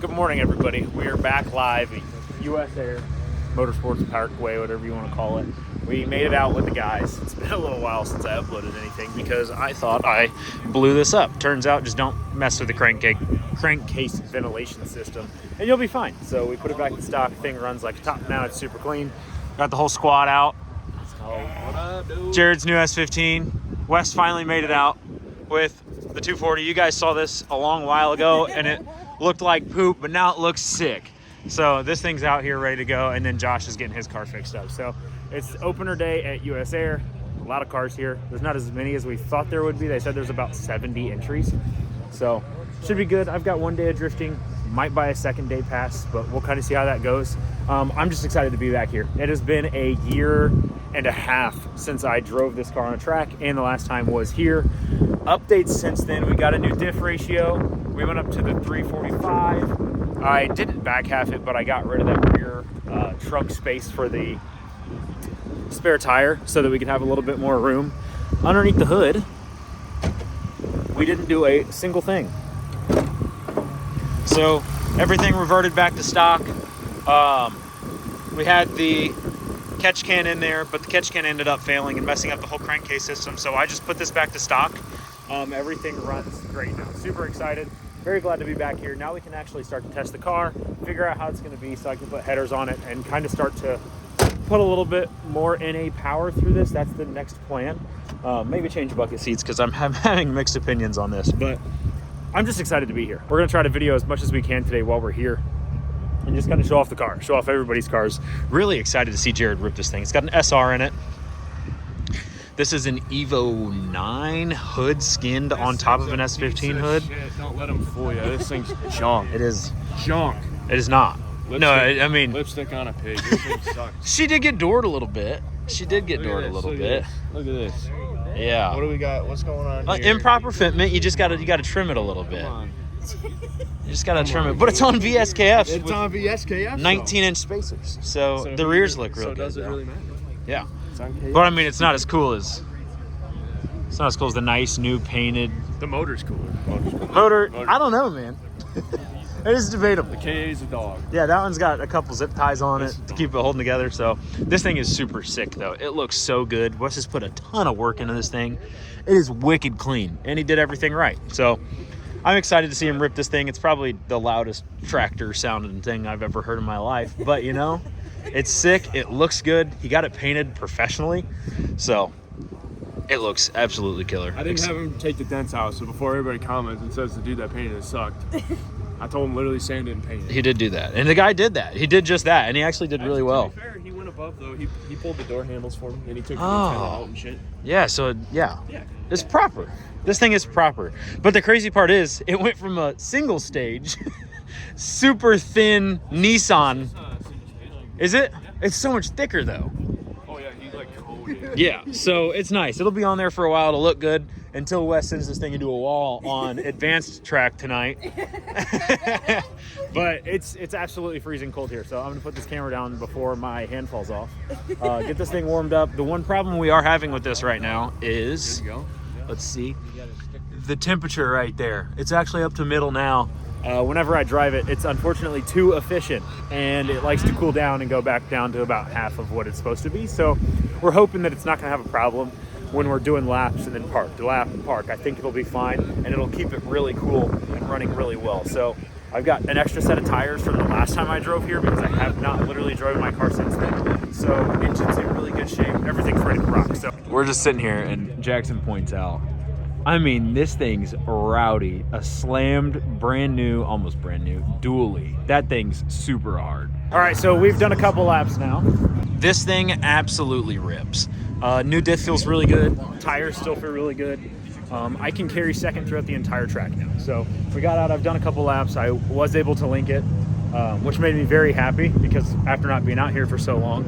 Good morning, everybody. We are back live at US Air Motorsports Parkway, whatever you want to call it. We made it out with the guys. It's been a little while since I uploaded anything because I thought I blew this up. Turns out, just don't mess with the crankcase ventilation system and you'll be fine. So we put it back in stock. Thing runs like a top now. It's super clean. Got the whole squad out. Jared's new S15. Wes finally made it out with the 240. You guys saw this a long while ago and it looked like poop, but now it looks sick. So this thing's out here ready to go, and then Josh is getting his car fixed up. So it's opener day at US Air. A lot of cars here. There's not as many as we thought there would be. They said there's about 70 entries. So should be good. I've got 1 day of drifting. Might buy a 2nd day pass, but we'll kind of see how that goes. I'm just excited to be back here. It has been a year and a half since I drove this car on a track, and the last time was here. Updates since then. We got a new diff ratio. We went up to the 345. I didn't back half it, but I got rid of that rear trunk space for the spare tire so that we could have a little bit more room. Underneath the hood, we didn't do a single thing. So everything reverted back to stock. We had the catch can in there, but the catch can ended up failing and messing up the whole crankcase system. So I just put this back to stock. Everything runs great now. Super excited. Very glad to be back here. Now we can actually start to test the car, figure out how it's going to be so I can put headers on it and kind of start to put a little bit more NA power through this. That's the next plan. Maybe change bucket seats because I'm having mixed opinions on this, but I'm just excited to be here. We're going to try to video as much as we can today while we're here and just kind of show off the car, show off everybody's cars. Really excited to see Jared rip this thing. It's got an SR in it. This is an Evo 9 hood skinned on top of an S15 hood. Shit, don't let them fool you. This thing's junk. It is junk. It is not. Lipstick, no, I mean, lipstick on a pig. This thing sucks. She did get doored a little bit. She did get doored a little bit. Look at this. Yeah. What do we got? What's going on here? Improper fitment. You just gotta trim it a little bit. You just gotta trim it. But it's on VSKFs. It's on VSKF. 19-inch spacers. So the rears look real good. So does it really matter? Yeah. But But I mean, it's not as cool as the nice new painted the motor's cooler. motor. I don't know, man. It is debatable. The KA's a dog. Yeah, that one's got a couple zip ties on it to keep it holding together. So this thing is super sick, though. It looks so good. Wes has put a ton of work into this thing. It is wicked clean, and he did everything right. So I'm excited to see him rip this thing. It's probably the loudest tractor sounding thing I've ever heard in my life. But, you know, it's sick. It looks good. He got it painted professionally. So it looks absolutely killer. I didn't have him take the dents out, so before everybody comments and says the dude that painted it sucked, I told him literally sand it and paint it. He did do that. And the guy did that. He did just that. And he actually did really well. To be fair, he went above, though. He pulled the door handles for me, and he took the antenna out and shit. Yeah, so, yeah. It's proper. This thing is proper. But the crazy part is, it went from a single stage, super thin Nissan. Is it? It's so much thicker, though. Oh, yeah, he's like coated. Yeah, so it's nice. It'll be on there for a while to look good until Wes sends this thing into a wall on advanced track tonight. But it's absolutely freezing cold here, so I'm gonna put this camera down before my hand falls off. Get this thing warmed up. The one problem we are having with this right now is, let's see, the temperature right there. It's actually up to middle now. Whenever I drive it, it's unfortunately too efficient, and it likes to cool down and go back down to about half of what it's supposed to be. So we're hoping that it's not gonna have a problem when we're doing laps and then park. I think it'll be fine, and it'll keep it really cool and running really well. So I've got an extra set of tires from the last time I drove here because I have not literally driven my car since then. So engine's in really good shape. Everything's ready to rock. So we're just sitting here, and Jackson points out, I mean, this thing's rowdy. A slammed, brand new, almost brand new, dually. That thing's super hard. All right, so we've done a couple laps now. This thing absolutely rips. New diff feels really good. Tires still feel really good. I can carry second throughout the entire track now. So we got out, I've done a couple laps. I was able to link it, which made me very happy because after not being out here for so long,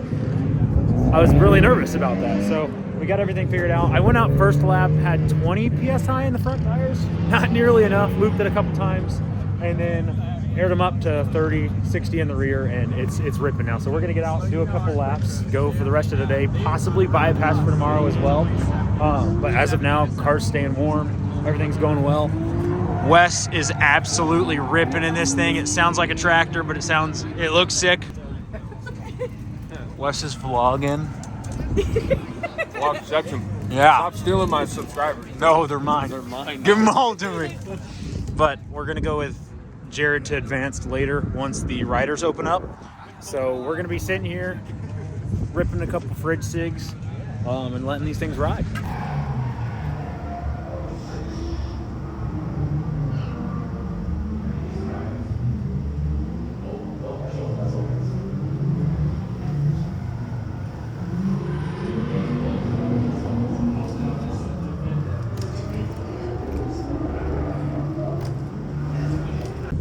I was really nervous about that. So we got everything figured out. I went out first lap, had 20 PSI in the front tires. Not nearly enough, looped it a couple times, and then aired them up to 30, 60 in the rear, and it's ripping now. So we're gonna get out, do a couple laps, go for the rest of the day, possibly buy a pass for tomorrow as well. But as of now, car's staying warm, everything's going well. Wes is absolutely ripping in this thing. It sounds like a tractor, but it looks sick. Wes is vlogging. Vlog section. Yeah. Stop stealing my subscribers. No, they're mine. They're mine. Give them all to me. But we're going to go with Jared to advanced later once the riders open up. So we're going to be sitting here ripping a couple fridge cigs and letting these things ride.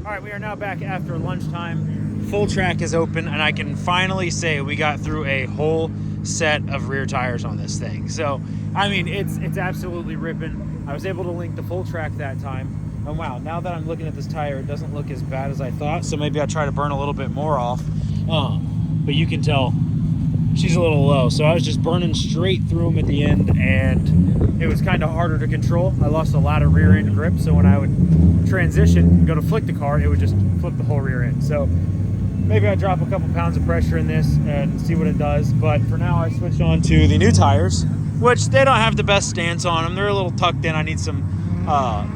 All right, we are now back after lunchtime. Full track is open, and I can finally say we got through a whole set of rear tires on this thing. So, I mean, it's absolutely ripping. I was able to link the full track that time. And wow, now that I'm looking at this tire, it doesn't look as bad as I thought. So maybe I try to burn a little bit more off. But you can tell she's a little low. So I was just burning straight through them at the end, and it was kind of harder to control. I lost a lot of rear end grip, so when I would transition, go to flick the car, it would just flip the whole rear end. So maybe I drop a couple pounds of pressure in this and see what it does. But for now, I switched on to the new tires, which they don't have the best stance on them. They're a little tucked in. I need some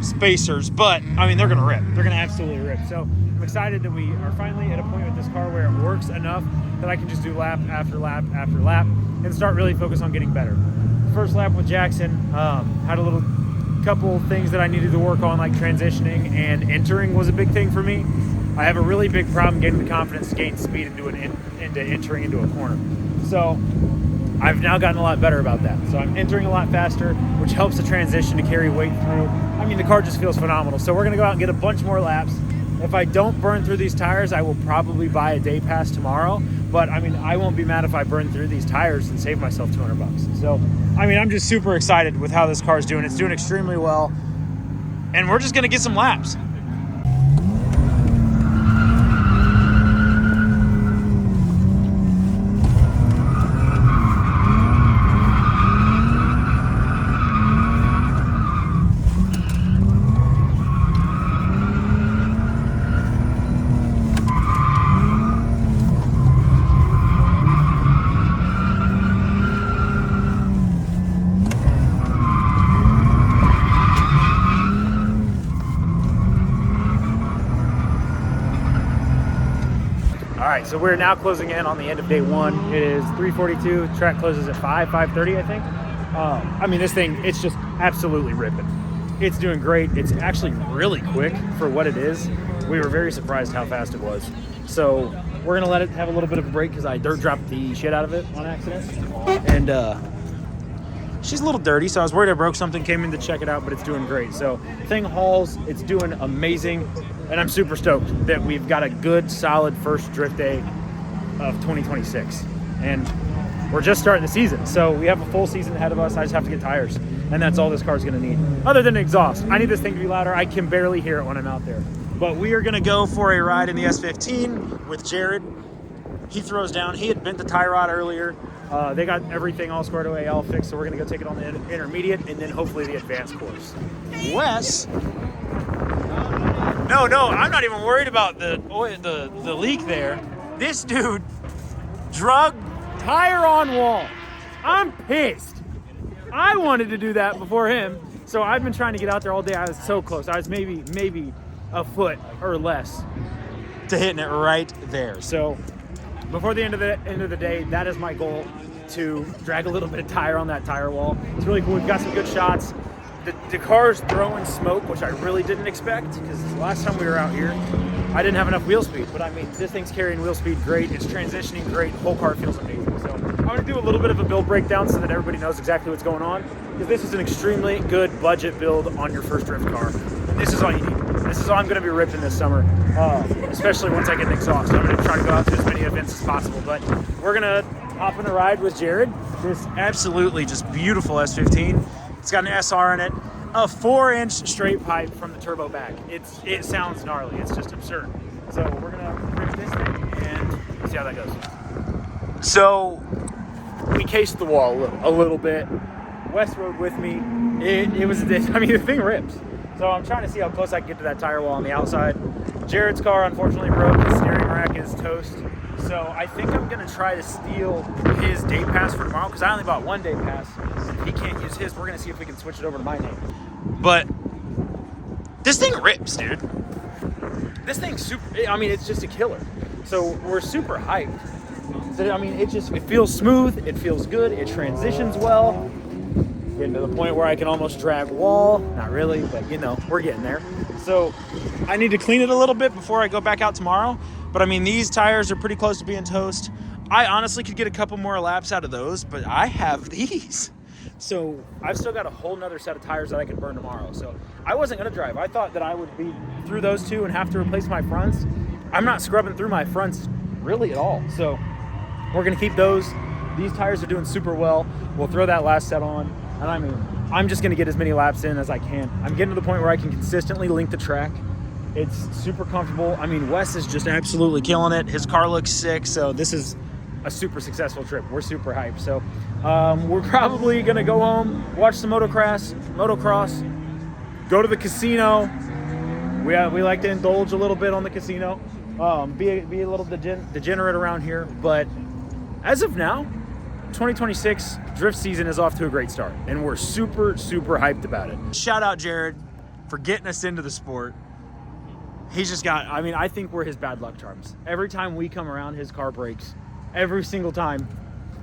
spacers, but I mean, they're gonna rip. They're gonna absolutely rip. So I'm excited that we are finally at a point with this car where it works enough that I can just do lap after lap after lap and start really focus on getting better. First lap with Jackson, had a little couple things that I needed to work on, like transitioning, and entering was a big thing for me. I have a really big problem getting the confidence to gain speed into entering into a corner. So I've now gotten a lot better about that. So I'm entering a lot faster, which helps the transition to carry weight through. I mean, the car just feels phenomenal. So we're gonna go out and get a bunch more laps. If I don't burn through these tires, I will probably buy a day pass tomorrow. But I mean, I won't be mad if I burn through these tires and save myself $200. So, I mean, I'm just super excited with how this car is doing. It's doing extremely well. And we're just gonna get some laps. All right, so we're now closing in on the end of day one. It is 3:42. Track closes at 5:30, I think. I mean, this thing, it's just absolutely ripping. It's doing great. It's actually really quick for what it is. We were very surprised how fast it was. So we're gonna let it have a little bit of a break because I dirt dropped the shit out of it on accident. And she's a little dirty, so I was worried I broke something, came in to check it out, but it's doing great. So thing hauls, it's doing amazing. And I'm super stoked that we've got a good, solid first drift day of 2026. And we're just starting the season. So we have a full season ahead of us. I just have to get tires. And that's all this car's gonna need. Other than exhaust. I need this thing to be louder. I can barely hear it when I'm out there. But we are gonna go for a ride in the S15 with Jared. He throws down. He had bent the tie rod earlier. They got everything all squared away, all fixed. So we're gonna go take it on the intermediate and then hopefully the advanced course. Wes. No, I'm not even worried about the leak there. This dude drug tire on wall. I'm pissed. I wanted to do that before him, so I've been trying to get out there all day. I was so close. I was maybe a foot or less to hitting it right there. So before the end of the day, that is my goal, to drag a little bit of tire on that tire wall. It's really cool. We've got some good shots. The car's throwing smoke, which I really didn't expect, because last time we were out here, I didn't have enough wheel speed. But I mean, this thing's carrying wheel speed great. It's transitioning great. The whole car feels amazing. So I'm going to do a little bit of a build breakdown so that everybody knows exactly what's going on, because this is an extremely good budget build on your first drift car. And this is all you need. This is all I'm going to be ripping this summer, especially once I get an exhaust. I'm going to try to go out to as many events as possible. But we're going to hop in a ride with Jared. This absolutely just beautiful S15. It's got an SR in it, a 4-inch straight pipe from the turbo back. It sounds gnarly. It's just absurd. So we're gonna rip this thing and see how that goes. So we cased the wall a little bit. Wes rode with me. It was this. I mean, the thing rips. So I'm trying to see how close I can get to that tire wall on the outside. Jared's car unfortunately broke. His steering rack is toast. So I think I'm gonna try to steal his day pass for tomorrow because I only bought 1 day pass. He can't use his. We're gonna see if we can switch it over to my name. But this thing rips, dude. This thing's super, I mean, it's just a killer. So we're super hyped. So, I mean, it feels smooth, it feels good, it transitions well. Getting to the point where I can almost drag wall. Not really, but you know, we're getting there. So I need to clean it a little bit before I go back out tomorrow. But I mean, these tires are pretty close to being toast. I honestly could get a couple more laps out of those, but I have these. So I've still got a whole nother set of tires that I can burn tomorrow. So I wasn't gonna drive. I thought that I would be through those two and have to replace my fronts. I'm not scrubbing through my fronts really at all. So we're gonna keep those. These tires are doing super well. We'll throw that last set on. And I mean, I'm just gonna get as many laps in as I can. I'm getting to the point where I can consistently link the track. It's super comfortable. I mean, Wes is just absolutely killing it. His car looks sick. So this is a super successful trip. We're super hyped. So we're probably gonna go home, watch some motocross, go to the casino. We like to indulge a little bit on the casino, be a little degenerate around here. But as of now, 2026 drift season is off to a great start, and we're super hyped about it. Shout out Jared for getting us into the sport. He's just got, I mean, I think we're his bad luck charms. Every time we come around, his car breaks. Every single time.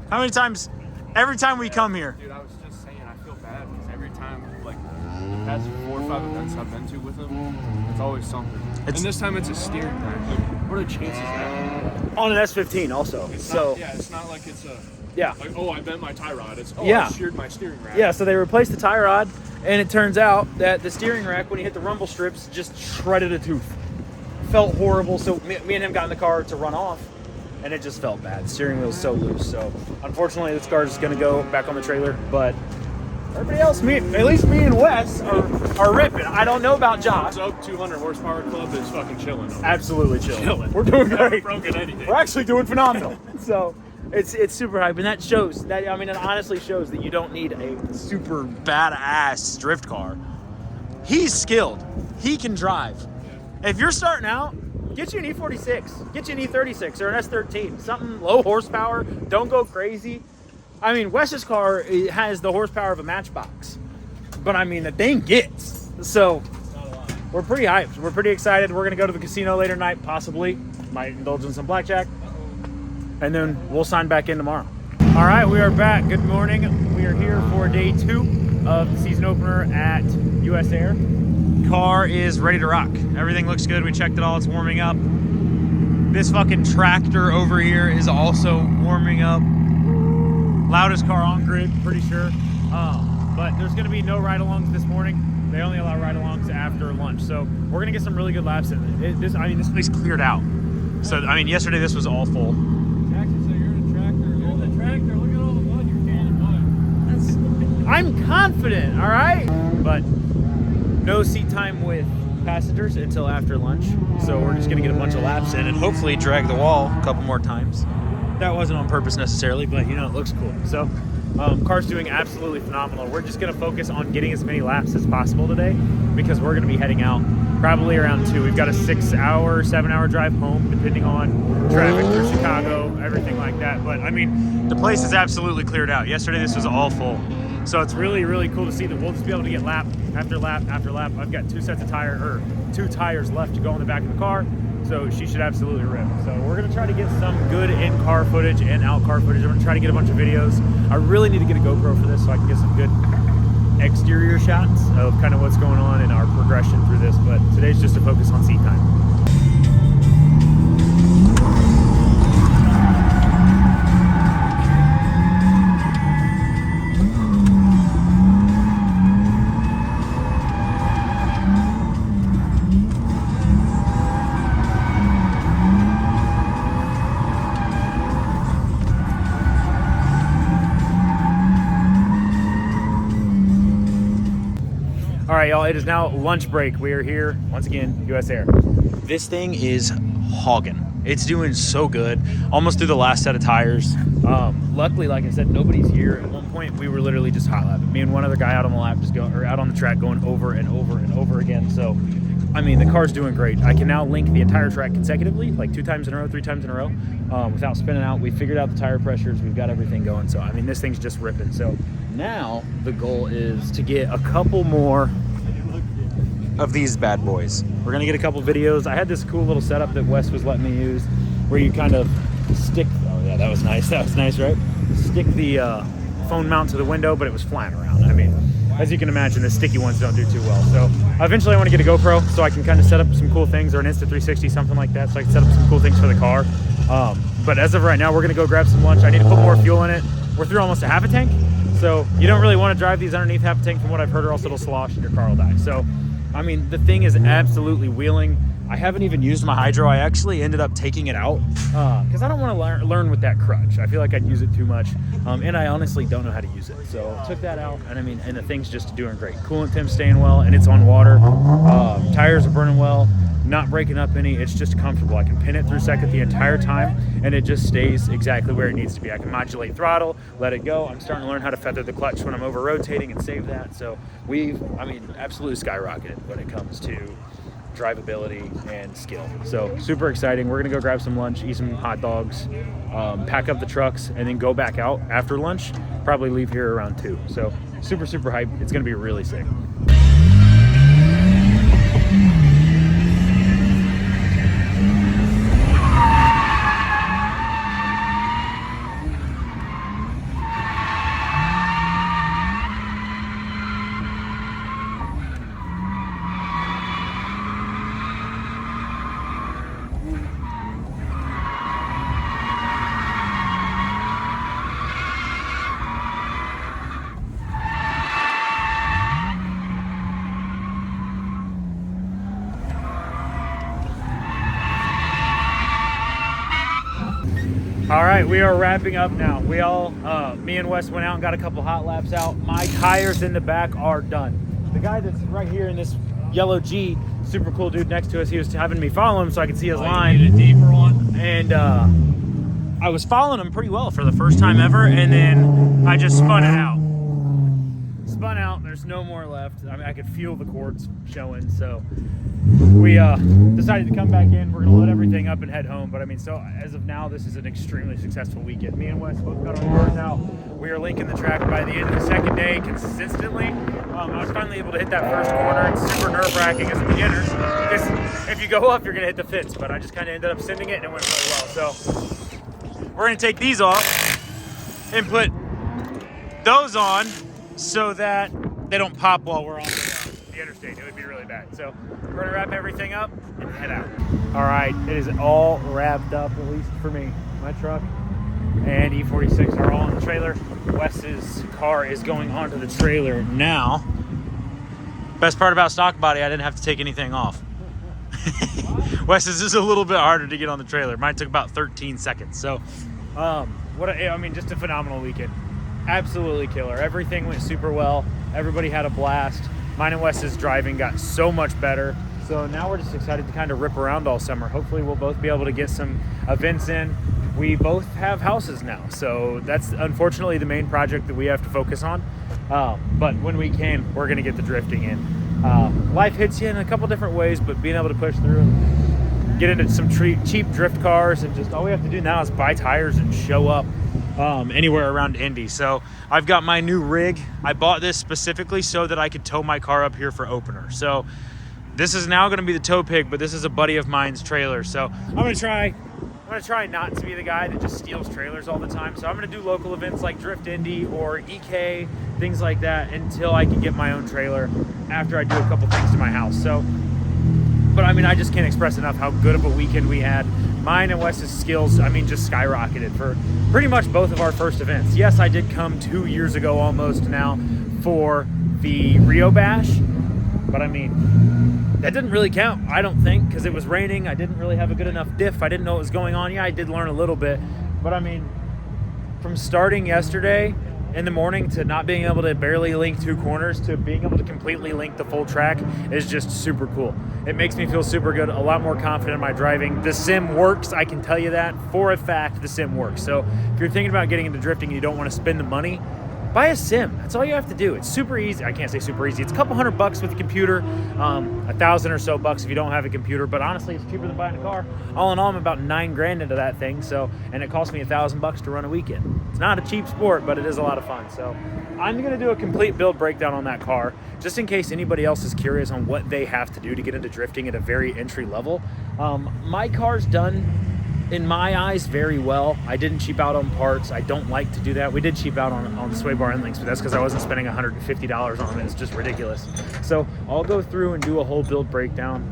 How many times? Every time we come here. Dude, I was just saying, I feel bad because every time, like, the past 4 or 5 events I've been to with him, it's always something. And this time it's a steering rack. What are the chances of that? On an S15 also. It's so not, yeah, it's not like it's a, yeah. like, oh, I bent my tie rod. It's, oh, yeah. I sheared my steering rack. Yeah, so they replaced the tie rod, and it turns out that the steering rack, when he hit the rumble strips, just shredded a tooth. Felt horrible, so me and him got in the car to run off, and it just felt bad. The steering wheel's so loose, so unfortunately this car is going to go back on the trailer, but everybody else, at least me and Wes are ripping. I don't know about Josh. So 200 horsepower club is fucking chilling. Absolutely chilling. We're doing great. Broken anything. We're actually doing phenomenal. So it's super hype, and that shows that, I mean, it honestly shows that you don't need a super badass drift car. He's skilled. He can drive. If you're starting out, get you an E46, get you an E36 or an S13, something low horsepower. Don't go crazy. I mean, Wes's car has the horsepower of a Matchbox, but I mean, the thing gets. So we're pretty hyped. We're pretty excited. We're gonna go to the casino later tonight, possibly. Might indulge in some blackjack, and then we'll sign back in tomorrow. All right, we are back. Good morning. We are here for day 2 of the season opener at US Air. Car is ready to rock. Everything looks good. We checked it all. It's warming up. This fucking tractor over here is also warming up. Loudest car on grid, pretty sure. But there's going to be no ride-alongs this morning. They only allow ride-alongs after lunch. So we're going to get some really good laps in. This place cleared out. So, I mean, yesterday this was all full. Jackson, so you're in a tractor. You're in the tractor. Look at all the mud you're getting in mud. I'm confident, all right? But no seat time with passengers until after lunch. So we're just gonna get a bunch of laps in and hopefully drag the wall a couple more times. That wasn't on purpose necessarily, but you know, it looks cool. So car's doing absolutely phenomenal. We're just gonna focus on getting as many laps as possible today because we're gonna be heading out probably around 2. We've got a 6-hour, 7-hour drive home, depending on traffic through Chicago, everything like that. But I mean, the place is absolutely cleared out. Yesterday, this was all full. So it's really cool to see that we'll just be able to get lap after lap after lap. I've got 2 tires left to go in the back of the car, so she should absolutely rip. So we're gonna try to get some good in-car footage and out-car footage. I'm gonna try to get a bunch of videos. I really need to get a GoPro for this so I can get some good exterior shots of kind of what's going on in our progression through this, but today's just a focus on seat time. All right, y'all, it is now lunch break. We are here, once again, US Air. This thing is hogging. It's doing so good. Almost through the last set of tires. luckily, like I said, nobody's here. At one point, we were literally just hot lapping. Me and one other guy out on the lap, just going, or out on the track, going over and over and over again. So, I mean, the car's doing great. I can now link the entire track consecutively, like 2 times in a row, 3 times in a row, without spinning out. We figured out the tire pressures. We've got everything going. So, I mean, this thing's just ripping. So now the goal is to get a couple more of these bad boys. We're gonna get a couple videos. I had this cool little setup that Wes was letting me use, where you kind of stick. Oh yeah, that was nice. That was nice, right? Stick the phone mount to the window, but it was flying around. I mean, as you can imagine, the sticky ones don't do too well. So eventually I want to get a GoPro so I can kind of set up some cool things, or an Insta360, something like that, so I can set up some cool things for the car. But as of right now, we're gonna go grab some lunch. I need to put more fuel in it. We're through almost a half a tank, so you don't really want to drive these underneath half a tank from what I've heard, or else it'll slosh and your car will die. So, I mean, the thing is absolutely wheeling. I haven't even used my hydro. I actually ended up taking it out because I don't want to learn with that crutch. I feel like I'd use it too much, and I honestly don't know how to use it. So took that out, and I mean, and the thing's just doing great. Coolant temp's staying well, and it's on water. Tires are burning well, not breaking up any. It's just comfortable. I can pin it through second the entire time, and it just stays exactly where it needs to be. I can modulate throttle, let it go. I'm starting to learn how to feather the clutch when I'm over rotating and save that. So I mean, absolutely skyrocketed when it comes to drivability and skill. So super exciting. We're gonna go grab some lunch, eat some hot dogs, pack up the trucks, and then go back out after lunch. Probably leave here around 2. So super hyped. It's gonna be really sick. All right, we are wrapping up now. We all, me and Wes went out and got a couple hot laps out. My tires in the back are done. The guy that's right here in this yellow G, super cool dude next to us, he was having me follow him so I could see his line. You need a deeper one? And I was following him pretty well for the first time ever, and then I just spun it out. There's no more left. I mean, I could feel the cords showing, so we decided to come back in. We're gonna load everything up and head home. But I mean, so as of now, this is an extremely successful weekend. Me and Wes both got our cars out. We are linking the track by the end of the second day consistently. I was finally able to hit that first corner. It's super nerve-wracking as a beginner, because if you go up, you're gonna hit the fence. But I just kind of ended up sending it, and it went really well. So we're gonna take these off and put those on so that they don't pop while we're on the interstate. It would be really bad. So we're gonna wrap everything up and head out. All right, it is all wrapped up, at least for me. My truck and E46 are all on the trailer. Wes's car is going onto the trailer now. Best part about stock body, I didn't have to take anything off. Wes's is a little bit harder to get on the trailer. Mine took about 13 seconds. So, I mean, just a phenomenal weekend. Absolutely killer. Everything went super well. Everybody had a blast. Mine and Wes's driving got so much better. So now we're just excited to kind of rip around all summer. Hopefully we'll both be able to get some events in. We both have houses now, so that's unfortunately the main project that we have to focus on. But when we can, we're gonna get the drifting in. Life hits you in a couple different ways, but being able to push through and get into some cheap drift cars, and just all we have to do now is buy tires and show up anywhere around Indy. So I've got my new rig. I bought this specifically so that I could tow my car up here for opener. So this is now going to be the tow pig, but this is a buddy of mine's trailer. So I'm going to try not to be the guy that just steals trailers all the time. So I'm going to do local events like Drift Indy or EK, things like that, until I can get my own trailer after I do a couple things to my house. So, but I mean, I just can't express enough how good of a weekend we had. Mine and Wes's skills, I mean, just skyrocketed for pretty much both of our first events. Yes, I did come 2 years ago almost now for the Rio Bash, but I mean, that didn't really count, I don't think, because it was raining. I didn't really have a good enough diff. I didn't know what was going on. Yeah, I did learn a little bit, but I mean, from starting yesterday in the morning to not being able to barely link 2 corners to being able to completely link the full track is just super cool. It makes me feel super good, a lot more confident in my driving. The sim works, I can tell you that for a fact. The sim works. So if you're thinking about getting into drifting and you don't want to spend the money, buy a sim. That's all you have to do. It's super easy. I can't say super easy. It's a couple $100 with a computer, $1,000 or so bucks if you don't have a computer. But honestly, it's cheaper than buying a car. All in all, I'm about $9,000 into that thing. So, and it cost me $1,000 to run a weekend. It's not a cheap sport, but it is a lot of fun. So, I'm gonna do a complete build breakdown on that car, just in case anybody else is curious on what they have to do to get into drifting at a very entry level. My car's done, in my eyes, very well. I didn't cheap out on parts. I don't like to do that. We did cheap out on the sway bar end links, but that's because I wasn't spending $150 on them. It's just ridiculous. So I'll go through and do a whole build breakdown.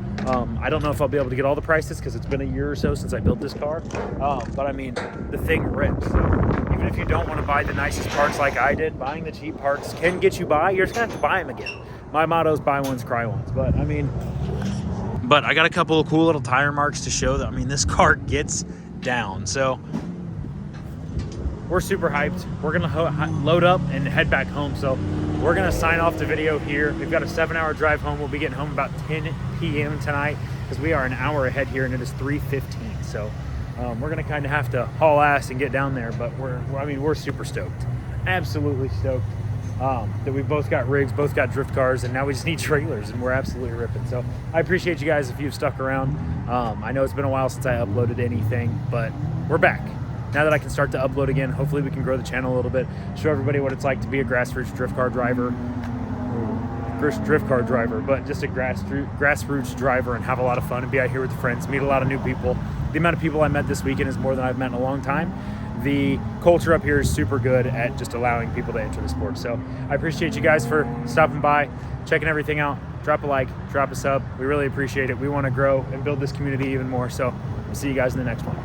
I don't know if I'll be able to get all the prices because it's been a year or so since I built this car. But I mean, the thing rips. So even if you don't want to buy the nicest parts like I did, buying the cheap parts can get you by. You're just gonna have to buy them again. My motto is buy once, cry once. But I mean, but I got a couple of cool little tire marks to show that, I mean, this car gets down. So we're super hyped. We're gonna load up and head back home. So we're gonna sign off the video here. We've got a 7-hour drive home. We'll be getting home about 10 p.m. tonight because we are an hour ahead here and it is 3:15. So we're gonna kind of have to haul ass and get down there, but we're super stoked. Absolutely stoked. That we both got rigs, both got drift cars, and now we just need trailers, and we're absolutely ripping. So I appreciate you guys if you've stuck around. I know it's been a while since I uploaded anything, but we're back. Now that I can start to upload again, hopefully we can grow the channel a little bit, show everybody what it's like to be a grassroots drift car driver. First drift car driver, but just a grassroots driver, and have a lot of fun and be out here with friends, meet a lot of new people. The amount of people I met this weekend is more than I've met in a long time. The culture up here is super good at just allowing people to enter the sport. So I appreciate you guys for stopping by, checking everything out. Drop a like, drop a sub. We really appreciate it. We want to grow and build this community even more. So we'll see you guys in the next one.